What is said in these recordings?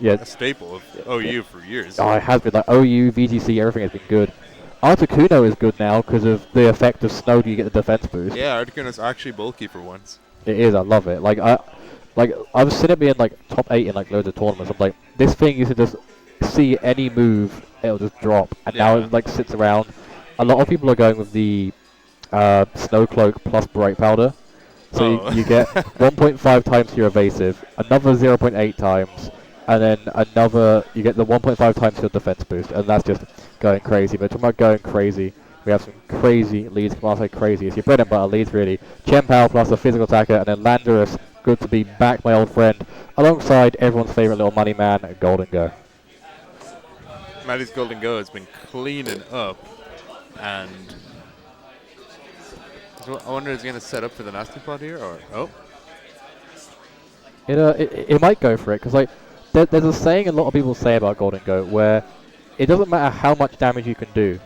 yeah, a staple of OU for years. oh, it has been like OU, VGC, everything has been good. Articuno is good now because of the effect of snow. You get the defense boost. Yeah, Articuno's actually bulky for once. It is. I love it. I was sitting being like top 8 in like loads of tournaments. I'm like, this thing you can just see any move, it'll just drop, and now Yeah. it like sits around. A lot of people are going with the snow cloak plus bright powder, so Oh. you get 1.5 times your evasive, another 0.8 times, and then another you get the 1.5 times your defense boost, and that's just going crazy. But talking about going crazy, we have some crazy leads. When I say crazy, it's your bread and butter leads really. Chempao plus a physical attacker, and then Landorus. Good to be back, my old friend, alongside everyone's favorite little money man, Golden Go. Mattie's Golden Go has been cleaning up, and I wonder is he going to set up for the nasty plot here, or It might go for it because like there's a saying a lot of people say about Golden Go where it doesn't matter how much damage you can do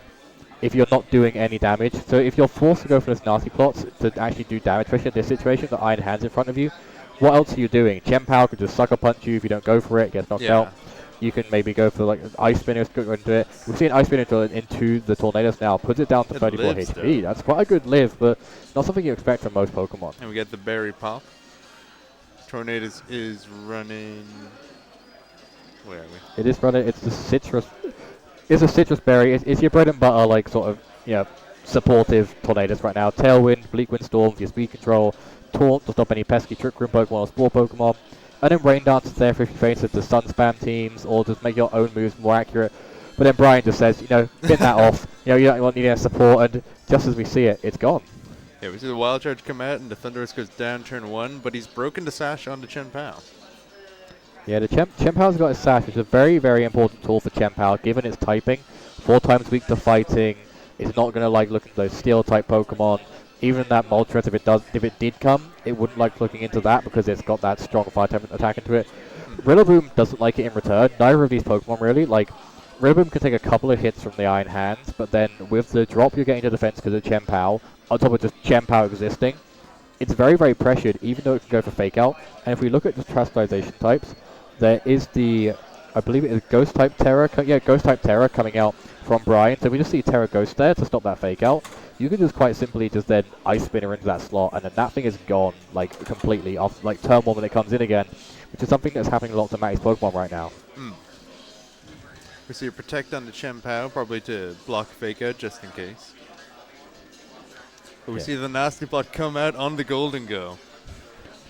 if you're not doing any damage. So if you're forced to go for this nasty plot to actually do damage, especially in this situation, the Iron Hand's in front of you, what else are you doing? Chempao could just sucker punch you if you don't go for it, gets knocked out. You can maybe go for like Ice Spinners, go into it. We've seen Ice Spinner into the Tornadoes now, puts it down to 34 HP. That's quite a good live, but not something you expect from most Pokemon. And we get the berry pop. Tornadoes is running. Where are we? It is running. It's the citrus. It's a citrus berry. It's your bread and butter, like sort of, supportive Tornadoes right now. Tailwind, Bleak Wind Storm for your speed control. Taunt to stop any pesky Trick Room Pokemon or Spore Pokemon. And then Rain Dance is there for if you face it to Sun Spam teams or just make your own moves more accurate. But then Brian just says, bin that off. You don't want any support, and just as we see it, it's gone. Yeah, we see the Wild Charge come out, and the Thundurus goes down turn 1, but he's broken the sash onto Chempao. Yeah, the Chempao's got his sash, which is a very, very important tool for Chempao, given its typing. 4 times weak to fighting. It's not going to like looking at those Steel-type Pokemon. Even that Moltres, if it did come, it wouldn't like looking into that because it's got that strong 5-type attack into it. Rillaboom doesn't like it in return. Neither of these Pokemon really. Like, Rillaboom can take a couple of hits from the Iron Hands, but then with the drop you're getting to defense because of Chempao, on top of just Chempao existing, it's very, very pressured, even though it can go for Fake Out. And if we look at just Terrestrialization types, there is the, I believe it is Ghost-type Terra. Ghost-type Terra coming out from Brian. So we just see Terra Ghost there to stop that Fake Out. You can just quite simply just then Ice Spinner into that slot, and then that thing is gone, like, completely off, like, turn 1 when it comes in again, which is something that's happening a lot to Mattie's Pokemon right now. We see a Protect on the Chempao, probably to block Fake Out just in case. But we see the Nasty Plot come out on the Golden Go.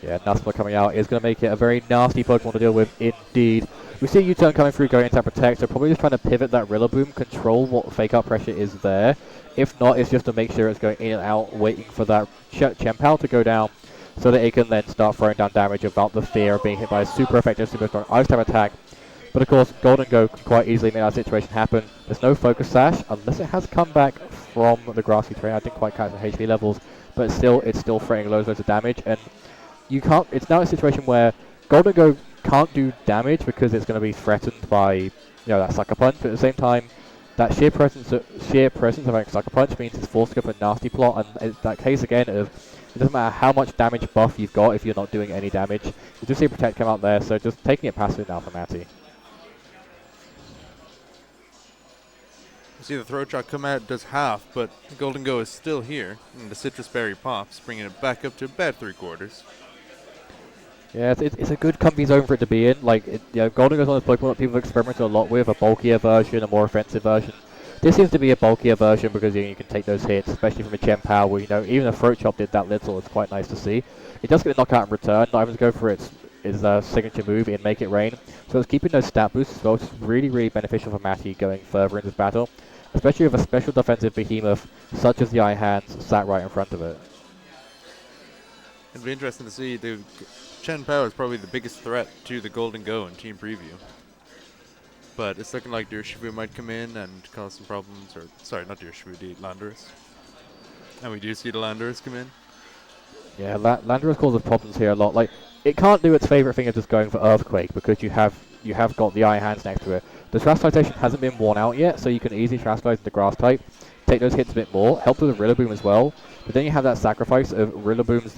Yeah, Nasty Plot coming out is going to make it a very nasty Pokemon to deal with indeed. We see a U-turn coming through, going into that Protect, so probably just trying to pivot that Rillaboom, control what Fake Out pressure is there. If not, it's just to make sure it's going in and out, waiting for that Chempao to go down, so that it can then start throwing down damage without the fear of being hit by a super effective, super strong Ice-type attack. But of course, Golden Go can quite easily make that situation happen. There's no Focus Sash, unless it has come back from the Grassy Terrain. I didn't quite catch the HP levels, but it's still threatening loads of damage, and you can't. It's now a situation where Golden Go can't do damage because it's going to be threatened by that Sucker Punch. But at the same time, that sheer presence of having Sucker Punch means it's forced to go for Nasty Plot, and it's that case again of it doesn't matter how much damage buff you've got if you're not doing any damage. You just see Protect come out there, so just taking it passive now for Matty. See the Throat Shock come out, does half, but Golden Go is still here, and the Citrus Berry pops, bringing it back up to about 3/4. Yeah, it's a good comfy zone for it to be in. Like, Golden Go's one of those Pokemon that people experimented a lot with, a bulkier version, a more offensive version. This seems to be a bulkier version because you can take those hits, especially from a Chempao, where even a Throat Chop did that little. It's quite nice to see. It does get a knockout in return, not even to go for its signature move in Make It Rain. So it's keeping those stat boosts as well, which is really, really beneficial for Matty going further in this battle, especially with a special defensive behemoth such as the Iron Hands sat right in front of it. It'll be interesting to see. The Chempao is probably the biggest threat to the Golden Go in Team Preview. But it's looking like Urshifu might come in and cause some problems, or sorry, not Urshifu, the Landorus. And we do see the Landorus come in. Yeah, Landorus causes problems here a lot. Like, it can't do its favorite thing of just going for Earthquake because you have got the Iron Hands next to it. The Terrestrialization hasn't been worn out yet, so you can easily Terrestrialize the Grass type, take those hits a bit more, help with the Rillaboom as well. But then you have that sacrifice of Rillaboom's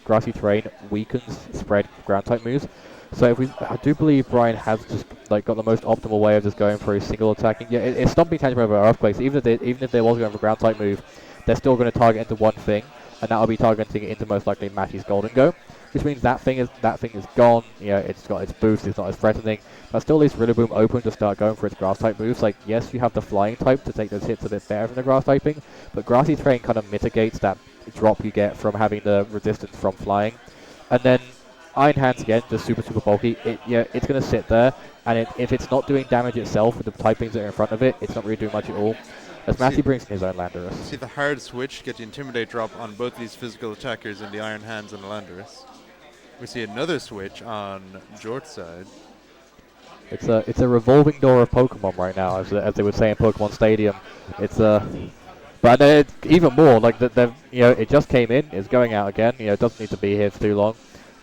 Grassy Terrain weakens spread Ground type moves. So if I do believe Brian has just like got the most optimal way of just going for a single attacking. Yeah, it's stomping tantrum over earthquakes. Even if they was going for a ground type move, they're still going to target into one thing, and that'll be targeting into most likely Mattie's Golden Go, which means that thing is gone. You know, it's got its boost. It's not as threatening. That still leaves Rillaboom open to start going for its grass type moves. Like yes, you have the flying type to take those hits a bit better than the grass typing, but grassy terrain kind of mitigates that drop you get from having the resistance from flying, and then Iron Hands again, just super bulky. It's going to sit there, and if it's not doing damage itself with the typings that are in front of it, it's not really doing much at all. As Mattie brings in his own Landorus. See the hard switch, get the Intimidate drop on both these physical attackers in the Iron Hands and the Landorus. We see another switch on Jort's side. It's a revolving door of Pokemon right now, as they would say in Pokemon Stadium. But it's even more like that. It just came in, it's going out again. It doesn't need to be here for too long.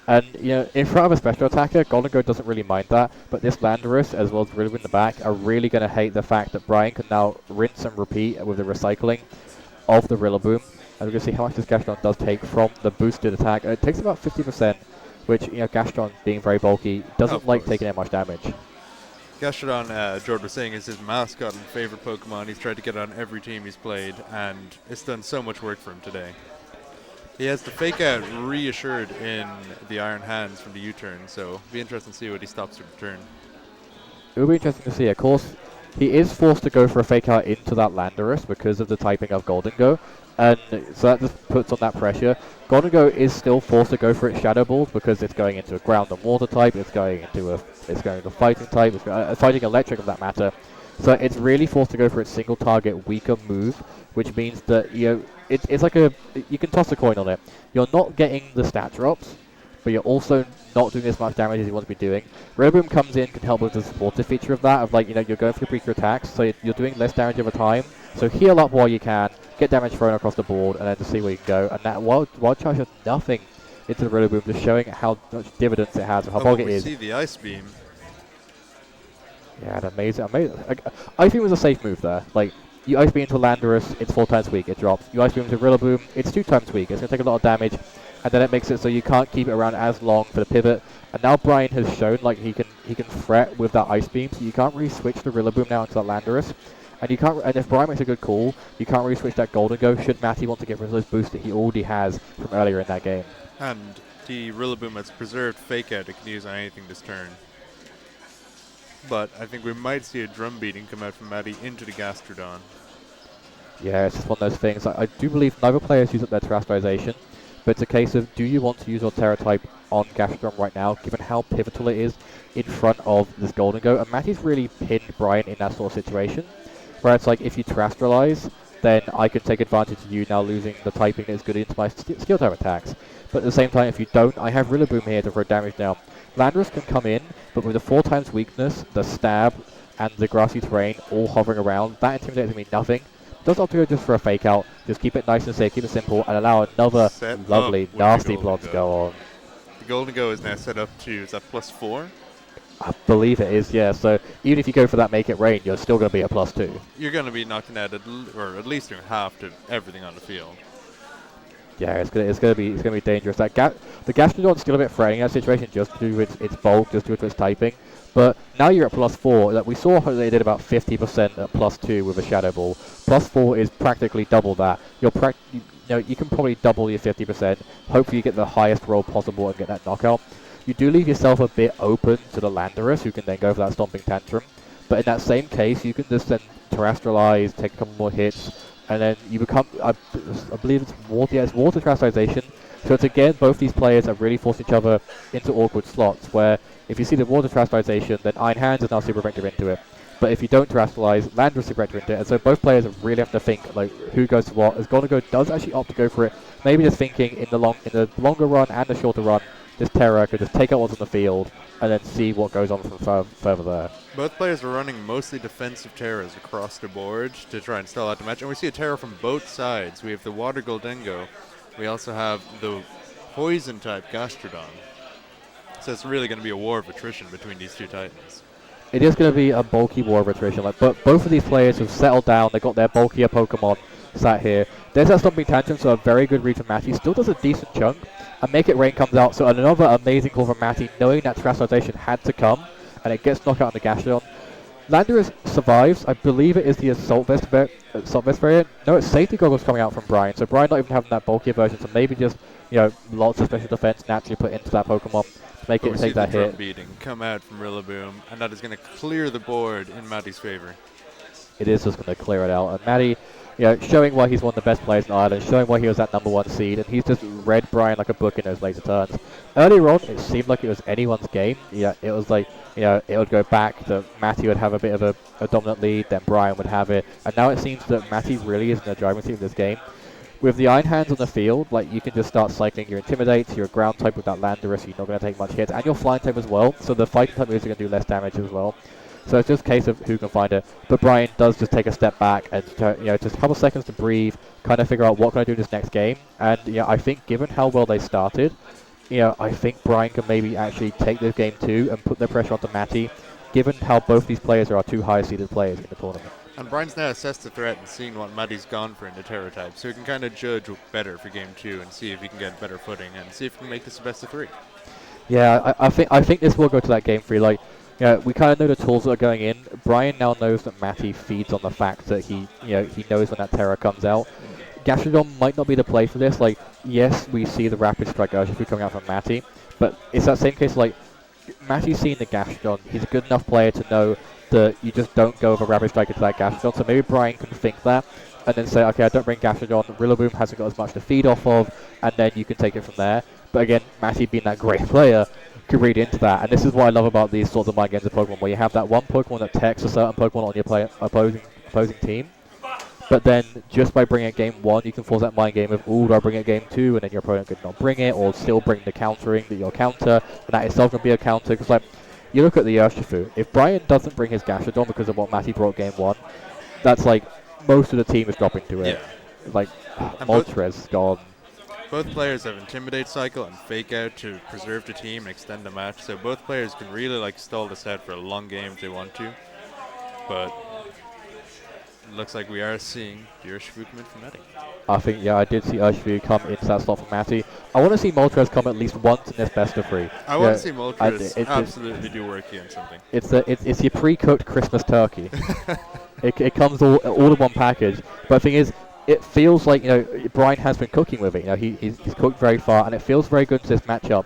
And, in front of a special attacker, Golden Go doesn't really mind that, but this Landorus, as well as Rillaboom in the back, are really going to hate the fact that Brian can now rinse and repeat with the recycling of the Rillaboom. And we're going to see how much this Gastrodon does take from the boosted attack. It takes about 50%, which, Gastrodon, being very bulky, doesn't like taking that much damage. Gastrodon, Jord was saying, is his mascot and favorite Pokemon. He's tried to get on every team he's played, and it's done so much work for him today. He has the fake out reassured in the Iron Hands from the U-turn, so it'll be interesting to see what he stops to return. It will be interesting to see. Of course, he is forced to go for a fake out into that Landorus because of the typing of Golden Go, and so that just puts on that pressure. Golden Go is still forced to go for its Shadow Balls because it's going into a ground and water type, it's going into a fighting type, it's fighting electric of that matter. So it's really forced to go for its single target weaker move, which means that it's like you can toss a coin on it. You're not getting the stat drops, but you're also not doing as much damage as you want to be doing. Rillaboom comes in, can help with the supportive feature of that, of you're going for weaker attacks, so you're doing less damage over time. So heal up while you can, get damage thrown across the board, and then to see where you can go. And that wild charge does nothing into the Rillaboom, just showing how much dividends it has, and how bulky it is. We see the Ice Beam. Yeah, amazing. Ice Beam was a safe move there. You Ice Beam into a Landorus, it's 4 times weak, it drops. You Ice Beam into Rillaboom, it's 2 times weak. It's going to take a lot of damage, and then it makes it so you can't keep it around as long for the pivot. And now Brian has shown he can threat with that Ice Beam, so you can't really switch the Rillaboom now into that Landorus. And if Brian makes a good call, you can't really switch that Golden Go should Mattie want to get rid of those boosts that he already has from earlier in that game. And the Rillaboom has preserved fake out, it can use on anything this turn. But I think we might see a drum beating come out from Mattie into the Gastrodon. Yeah, it's just one of those things. I do believe neither players use up their Terastization, but it's a case of, do you want to use your Terra type on Gastrodon right now, given how pivotal it is in front of this Golden Go? And Mattie's really pinned Brian in that sort of situation, where it's like, if you Terastallize, then I can take advantage of you now losing the typing that is good into my skill type attacks. But at the same time, if you don't, I have Rillaboom here to throw damage down. Landorus can come in, but with the 4 times weakness, the stab, and the grassy terrain all hovering around, that intimidates me nothing. Does not go just for a fake out, just keep it nice and safe, keep it simple, and allow another lovely, nasty block to go on. The Golden Go is now set up to, is that +4? I believe it is, yeah. So even if you go for that make it rain, you're still going to be a +2. You're going to be knocking out or at least doing half to everything on the field. Yeah, it's gonna be dangerous. The Gastrodon's still a bit threatening in that situation, just due to its bulk, just due to its typing. But now you're at +4. We saw how they did about 50% at +2 with a Shadow Ball. +4 is practically double that. You can probably double your 50%. Hopefully you get the highest roll possible and get that knockout. You do leave yourself a bit open to the Landorus, who can then go for that Stomping Tantrum. But in that same case, you can just then Terastallize, take a couple more hits, and then you become, I believe it's water, water Terastallization. So it's again, both these players are really forcing each other into awkward slots, where if you see the water Terastallization, then Iron Hands is now super effective into it. But if you don't Terastallize, Landorus is super effective into it, and so both players really have to think, who goes to what. As Golden Go does actually opt to go for it, maybe just thinking in the longer run and the shorter run, this Terra could just take out what's on the field, and then see what goes on from further there. Both players are running mostly defensive Terras across the board to try and stall out the match. And we see a Terra from both sides. We have the Water Goldengo. We also have the Poison-type Gastrodon. So it's really going to be a war of attrition between these two Titans. It is going to be a bulky war of attrition. But both of these players have settled down. They've got their bulkier Pokemon. sat here. There's that Stomping Tantrum, so a very good read from Matty. Still does a decent chunk. And Make It Rain comes out, so another amazing call from Matty, knowing that Terrestrialization had to come, and it gets knocked out on the Gastrodon. Landorus survives. I believe it is the Assault Vest variant. No, it's Safety Goggles coming out from Brian, so Brian not even having that bulkier version, so maybe just, lots of special defense naturally put into that Pokemon to make it take that hit. Beating come out from Rillaboom, and that is going to clear the board in Matty's favor. It is just going to clear it out, and Matty, showing why he's one of the best players in Ireland, showing why he was that #1 seed, and he's just read Brian like a book in those later turns. Earlier on, it seemed like it was anyone's game. Yeah, it was like, it would go back, that Matty would have a bit of a dominant lead, then Brian would have it, and now it seems that Matty really is in the driving seat of this game. With the Iron Hands on the field, like, you can just start cycling your Intimidate, your Ground type with that Landorus, so you're not going to take much hits, and your Flying type as well, so the Fighting type moves are going to do less damage as well. So it's just a case of who can find it. But Brian does just take a step back and, just a couple seconds to breathe, kind of figure out what can I do in this next game. And, I think given how well they started, I think Brian can maybe actually take this game too and put the pressure onto Matty, given how both these players are our two highest seeded players in the tournament. And Brian's now assessed the threat and seen what Matty's gone for in the Terra type, so he can kind of judge better for game 2 and see if he can get better footing and see if he can make this a best of 3. Yeah, I think this will go to that game 3. Like, we kind of know the tools that are going in. Brian now knows that Matty feeds on the fact that he knows when that Terra comes out. Gastrodon might not be the play for this. Like, yes, we see the Rapid Strike Urshifu coming out from Matty, but it's that same case. Like, Matty's seen the Gastrodon. He's a good enough player to know that you just don't go with a Rapid Strike into that Gastrodon. So maybe Brian can think that and then say, okay, I don't bring Gastrodon. Rillaboom hasn't got as much to feed off of, and then you can take it from there. But again, Matty being that great player could read into that, and this is what I love about these sorts of mind games of Pokemon, where you have that one Pokemon that techs a certain Pokemon on your opposing team, but then just by bringing it game 1, you can force that mind game of, ooh, do I bring it game 2, and then your opponent could not bring it, or still bring the countering that you'll counter, and that itself can be a counter, because like, you look at the Urshifu, if Brian doesn't bring his Gastrodon because of what Matty brought game 1, that's like, most of the team is dropping to it. Yeah. Like, Moltres gone. Both players have Intimidate Cycle and Fake Out to preserve the team and extend the match, so both players can really stall this out for a long game if they want to. But it looks like we are seeing the Urshifu come in from Matty. I think, I did see Urshifu come into that slot from Matty. I want to see Moltres come at least once in this best of 3. I want to see Moltres absolutely do work here in something. It's your pre-cooked Christmas turkey. it comes all in one package. But the thing is, it feels like, Brian has been cooking with it. He's cooked very far, and it feels very good to this matchup.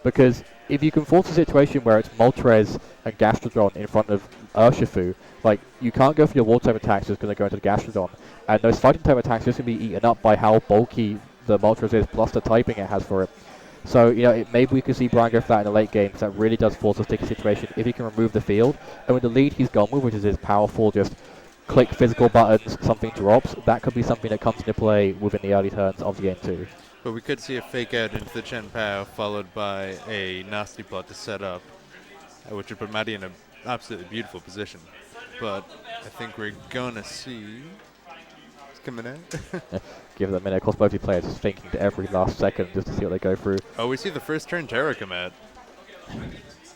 Because if you can force a situation where it's Moltres and Gastrodon in front of Urshifu, like, you can't go for your water type attacks just going to go into the Gastrodon. And those fighting type attacks are just going to be eaten up by how bulky the Moltres is, plus the typing it has for it. So, maybe we could see Brian go for that in the late game, because that really does force a sticky situation if he can remove the field. And with the lead he's gone with, which is his powerful, just click physical buttons, something drops, that could be something that comes into play within the early turns of the game 2. But we could see a Fake Out into the Chen Pao, followed by a Nasty Plot to set up, which would put Matty in an absolutely beautiful position. But I think we're going to see... It's coming out. Give it a minute. Of course, both players is thinking to every last second just to see what they go through. Oh, we see the first turn Terra come out.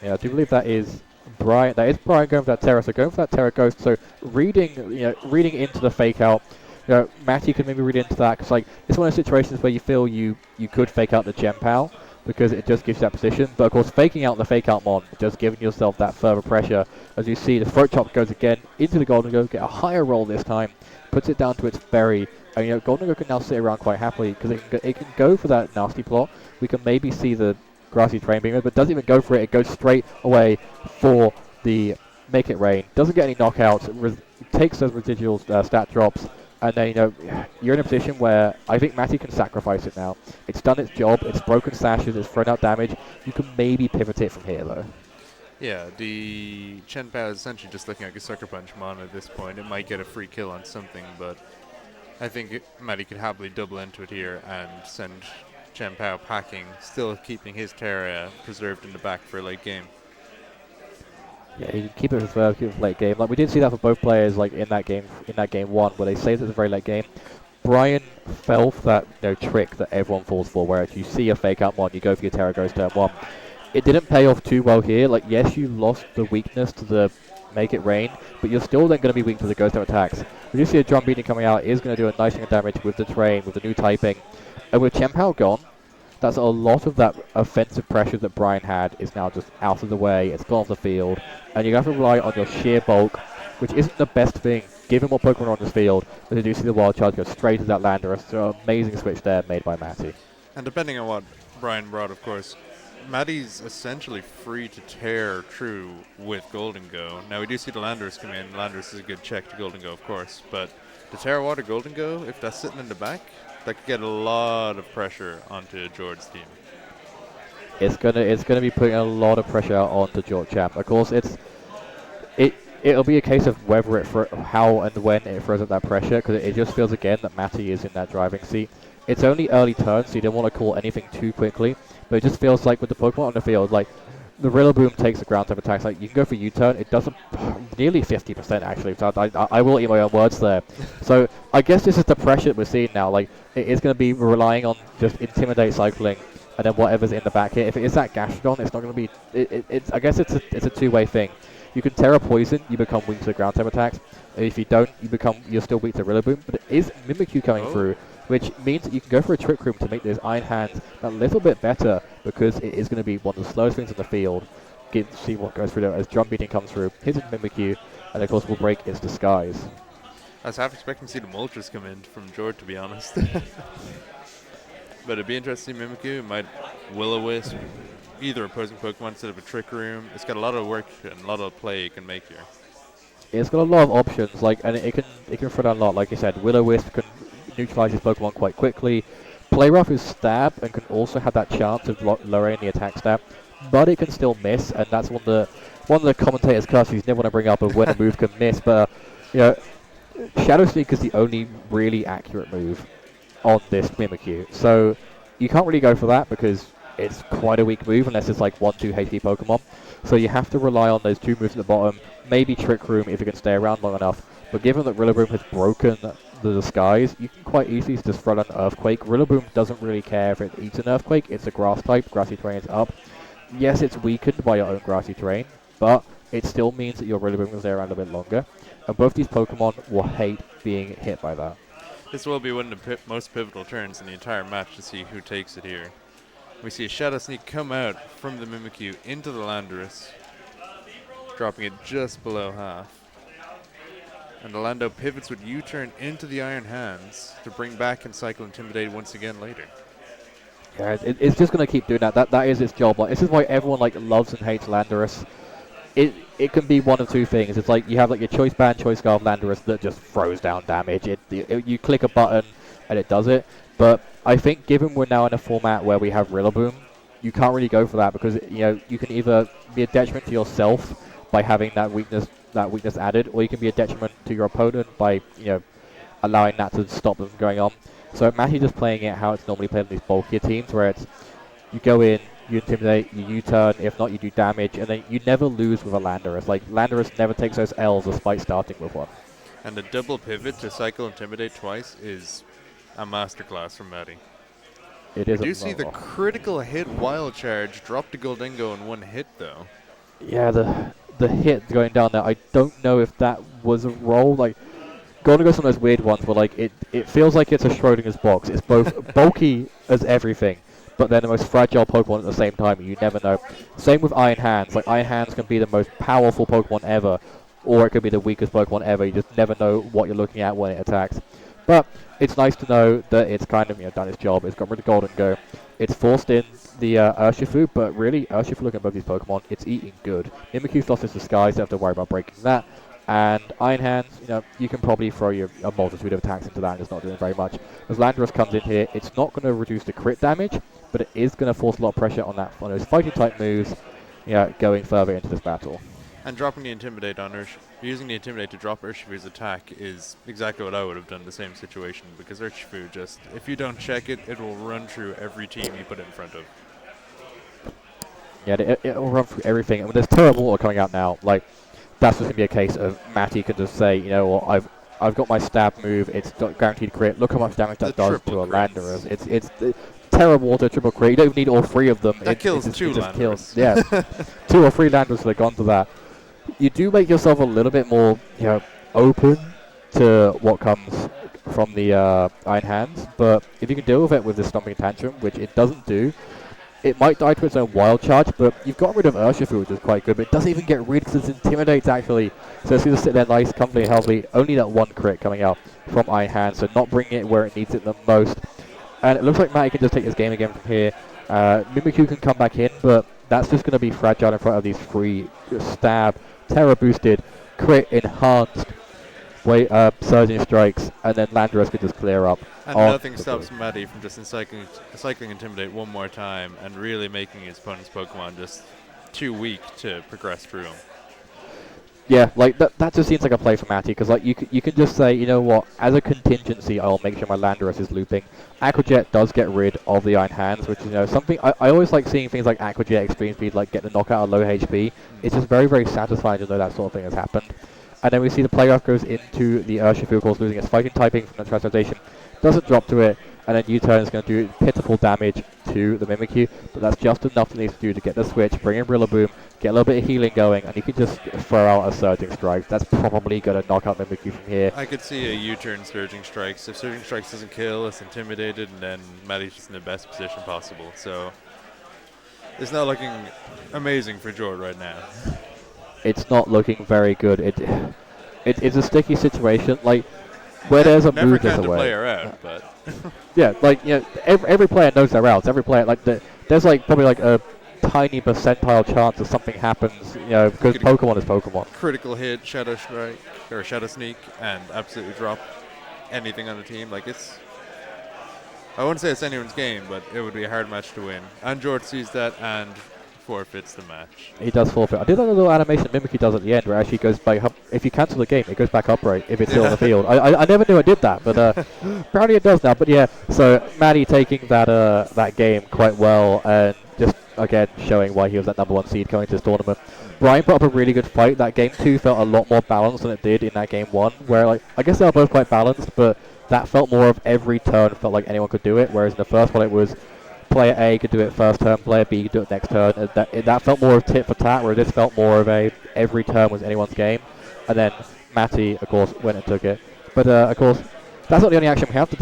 Yeah, I do believe that is Brian. That is Brian going for that Terra. So going for that Terra Ghost. So reading into the Fake Out. Matty could maybe read into that, because like, it's one of those situations where you feel you could fake out the Gem Pal, because it just gives you that position. But of course, faking out the Fake Out Mon, just giving yourself that further pressure. As you see, the Throat Chop goes again into the Golden Go, get a higher roll this time, puts it down to its berry. And Golden Go can now sit around quite happily, because it can go for that Nasty Plot. We can maybe see the Grassy Terrain Beamer, but doesn't even go for it. It goes straight away for the Make It Rain. Doesn't get any knockouts, takes those residual stat drops. And then, you're in a position where I think Matty can sacrifice it now. It's done its job, it's broken sashes, it's thrown out damage. You can maybe pivot it from here, though. Yeah, the Chen Pao is essentially just looking like a Sucker Punch Mon at this point. It might get a free kill on something, but I think Matty could happily double into it here and send Chen Pao packing, still keeping his Terra preserved in the back for a late game. Yeah, you can keep it reserved, keep it for late game. Like, we did see that for both players, like in that game 1, where they saved it at the very late game. Brian fell for that trick that everyone falls for, where if you see a Fake Out Mon, you go for your Terra Ghost turn 1. it didn't pay off too well here. Like, yes, you lost the weakness to the Make It Rain, but you're still then going to be weak to the Ghost type attacks. We do see a Drum Beating coming out, is going to do a nice chunk of damage with the terrain, with the new typing. And with Chempao gone, that's a lot of that offensive pressure that Brian had is now just out of the way, it's gone off the field, and you have to rely on your sheer bulk, which isn't the best thing, given what Pokemon are on this field, but you do see the Wild Charge go straight to that Landorus, so amazing switch there made by Matty. And depending on what Brian brought, of course, Mattie's essentially free to tear through with Golden Go. Now we do see the Landorus come in. Landorus is a good check to Golden Go, of course, but the Terra Water Golden Go, if that's sitting in the back, that could get a lot of pressure onto George's team. It's gonna be putting a lot of pressure onto JortChamp. Of course, it'll be a case of whether how and when it throws up that pressure, because it just feels again that Matty is in that driving seat. It's only early turn, so you don't want to call anything too quickly, but it just feels like with the Pokemon on the field, like the Rillaboom takes the ground type attacks. Like you can go for U-turn, it does nearly 50% actually. So I will eat my own words there. So I guess this is the pressure that we're seeing now. Like it is going to be relying on just Intimidate cycling, and then whatever's in the back here. If it is that Gastrodon, it's not going to be. It's I guess it's a two-way thing. You can Terra Poison, you become weak to the ground type attacks. And if you don't, you're still weak to Rillaboom. But it is Mimikyu coming through, which means that you can go for a Trick Room to make those Iron Hands a little bit better, because it is going to be one of the slowest things in the field. See what goes through there as Drum Beating comes through, hits Mimikyu, and of course will break its disguise. I was half expecting to see the Moltres come in from George, to be honest. But it'd be interesting to see Mimikyu. It might Will-O-Wisp, either opposing Pokemon instead of a Trick Room. It's got a lot of work and a lot of play it can make here. It's got a lot of options, like, and it can throw down a lot. Like you said, Will-O-Wisp can neutralize his Pokemon quite quickly. Play Rough is stab and can also have that chance of lowering the attack stab, but it can still miss, and that's one of the commentators' curses never want to bring up of when a move can miss. But you know, Shadow Sneak is the only really accurate move on this Mimikyu, so you can't really go for that because it's quite a weak move unless it's like 1-2 HP Pokemon. So you have to rely on those two moves at the bottom, maybe Trick Room if it can stay around long enough. But given that Rillaboom has broken the disguise, you can quite easily just throw down Earthquake. Rillaboom doesn't really care if it eats an Earthquake, it's a grass type, grassy terrain is up. Yes, it's weakened by your own grassy terrain, but it still means that your Rillaboom will stay around a bit longer. And both these Pokemon will hate being hit by that. This will be one of the most pivotal turns in the entire match to see who takes it here. We see a Shadow Sneak come out from the Mimikyu into the Landorus, dropping it just below half. And the Lando pivots with U-turn into the Iron Hands to bring back and cycle Intimidate once again later. Yeah, it's just going to keep doing that. That is its job. Like, this is why everyone like loves and hates Landorus. It can be one of two things. It's like you have like your Choice Band, Choice Scarf Landorus that just throws down damage. You click a button and it does it. But I think given we're now in a format where we have Rillaboom, you can't really go for that because you can either be a detriment to yourself by having that weakness added, or you can be a detriment to your opponent by allowing that to stop them from going on. So Matty just playing it how it's normally played in these bulkier teams, where it's you go in, you Intimidate, you U-turn, if not you do damage, and then you never lose with a Landorus. Like Landorus never takes those L's despite starting with one. And the double pivot to cycle Intimidate twice is a masterclass from Matty. It is. Do you see the critical hit Wild Charge drop to Goldingo in one hit though? Yeah, the hit going down there, I don't know if that was a roll. Like Goldingo's one of those weird ones where like it feels like it's a Schrodinger's box. It's both bulky as everything, but then the most fragile Pokemon at the same time. You never know. Same with Iron Hands. Like Iron Hands can be the most powerful Pokemon ever, or it could be the weakest Pokemon ever. You just never know what you're looking at when it attacks. But it's nice to know that it's kind of done its job. It's got rid of Golden Go. It's forced in the Urshifu, but really, Urshifu looking at both these Pokemon, it's eating good. Mimikyu lost its disguise, don't have to worry about breaking that. And Iron Hands, you can probably throw a multitude of attacks into that and it's not doing very much. As Landorus comes in here, it's not going to reduce the crit damage, but it is going to force a lot of pressure on those fighting type moves, going further into this battle. And dropping the Intimidate on Urshifu, using the Intimidate to drop Urshifu's attack is exactly what I would have done in the same situation, because Urshifu just, if you don't check it, it will run through every team you put it in front of. Yeah, it will run through everything. And when there's Terra Water coming out now, like, that's just going to be a case of Matty can just say, I've got my stab move, it's got guaranteed crit, look how much damage that does to a Landorus. Terra Water, triple crit. You don't even need all three of them. That kills just, two it just Landorus. kills. Yeah, 2 or 3 Landorus would have gone to that. You do make yourself a little bit more, open to what comes from the Iron Hands, but if you can deal with it with the Stomping Tantrum, which it doesn't do, it might die to its own Wild Charge, but you've got rid of Urshifu, which is quite good, but it doesn't even get rid because it intimidates actually. So it's going to sit there nice, comfortably, healthy. Only that 1 crit coming out from Iron Hands, so not bringing it where it needs it the most. And it looks like Matty can just take this game again from here. Mimikyu can come back in, but that's just going to be fragile in front of these 3 stab, Terra boosted, crit enhanced, surging strikes, and then Landorus could just clear up. And nothing stops Matty from just cycling Intimidate one more time and really making his opponent's Pokemon just too weak to progress through him. Yeah, like that just seems like a play for Matty, because like you can just say, you know what, as a contingency, I'll make sure my Landorus is looping. Aqua Jet does get rid of the Iron Hands, which is something I always like seeing things like Aqua Jet Extreme Speed, like get the knockout at low HP. It's just very, very satisfying to know that sort of thing has happened. And then we see the playoff goes into the Urshifu, of course, losing its fighting typing from the transformation. Doesn't drop to it, and then U-turn is going to do pitiful damage to the Mimikyu, but that's just enough it needs to do to get the switch, bring in Rillaboom, get a little bit of healing going, and you can just throw out a Surging Strike. That's probably going to knock out Mimikyu from here. I could see a U-turn Surging Strikes. If Surging Strikes doesn't kill, it's intimidated, and then Matty's just in the best position possible. So it's not looking amazing for Jort right now. It's not looking very good. It's a sticky situation. Like, where there's a move, there's a way. Never count a player out, but yeah, like every player knows their routes. Every player, like there's like probably like a tiny percentile chance that something happens. Because Pokemon is Pokemon. Critical hit, Shadow Strike or Shadow Sneak, and absolutely drop anything on the team. Like I wouldn't say it's anyone's game, but it would be a hard match to win. And Jort sees that and forfeits the match. He does forfeit. I did that little animation Mimikyu does at the end where it actually goes back up. If you cancel the game, it goes back upright if it's still on the field. I never knew I did that, but apparently it does now. But yeah, so Matty taking that game quite well and just again showing why he was that #1 seed coming to this tournament. Brian put up a really good fight. That game 2 felt a lot more balanced than it did in that game 1, where like I guess they were both quite balanced, but that felt more of every turn felt like anyone could do it, whereas in the first one it was player A could do it first turn, player B could do it next turn. That felt more of tit for tat, where this felt more of a every turn was anyone's game. And then Matty, of course, went and took it. But of course, that's not the only action we have today.